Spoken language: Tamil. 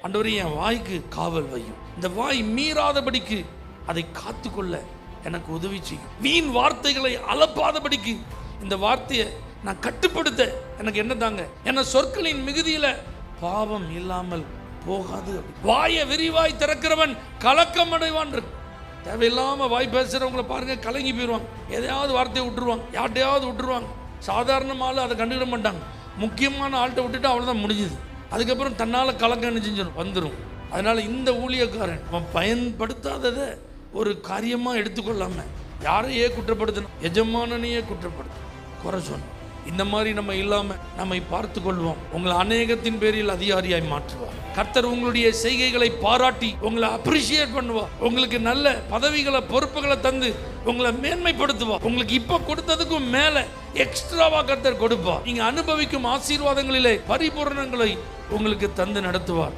ஆண்டவரே என் வாய்க்கு காவல் வையும், இந்த வாய் மீறாதபடிக்கு அதை காத்துக்கொள்ள எனக்கு உதவி செய்யும். வீண் வார்த்தைகளை அளப்பாதபடிக்கு இந்த வார்த்தையை நான் கட்டுப்படுத்த எனக்கு என்ன தாங்க. என்ன சொற்களின் மிகுதியில பாவம் இல்லாமல் போகாது. வாயை விரிவாய் திறக்கிறவன் கலக்கம் அடைவான். தேவையில்லாம வாய் பேசுறவங்களை பாருங்க, கலங்கி போயிடுவாங்க. எதையாவது வார்த்தையை விட்டுருவாங்க, யார்ட்டையாவது விட்டுருவாங்க. சாதாரணமால அதை கண்டுக்கிட மாட்டாங்க. முக்கியமான ஆள்கிட்ட விட்டுட்டு அவ்வளோதான் முடிஞ்சுது. அதுக்கப்புறம் தன்னால் கலக்கம் செஞ்சிடும் வந்துடும். அதனால இந்த ஊழியக்காரன் அவன் பயன்படுத்தாததை ஒரு காரியமாக எடுத்துக்கொள்ளாம யாரையே குற்றப்படுத்தணும், எஜமானனையே குற்றப்படுத்தணும், குறை சொன்னோம். இந்த மாதிரி நம்ம இல்லாம நம்மை பார்த்து கொள்வோம். உங்களை அநேகத்தின் பேரில் அதிகாரியாய் மாற்றுவார். கர்த்தர் உங்களுடைய செய்கைகளை பாராட்டி உங்களை அப்ரிஷியேட் பண்ணுவார். உங்களுக்கு நல்ல பதவிகளை பொறுப்புகளை தந்து உங்களை மேன்மைப்படுத்துவார். உங்களுக்கு இப்ப கொடுத்ததுக்கும் மேல எக்ஸ்ட்ராவா கர்த்தர் கொடுப்பார். நீங்க அனுபவிக்கும் ஆசீர்வாதங்களிலே பரிபூரணங்களை உங்களுக்கு தந்து நடத்துவார்.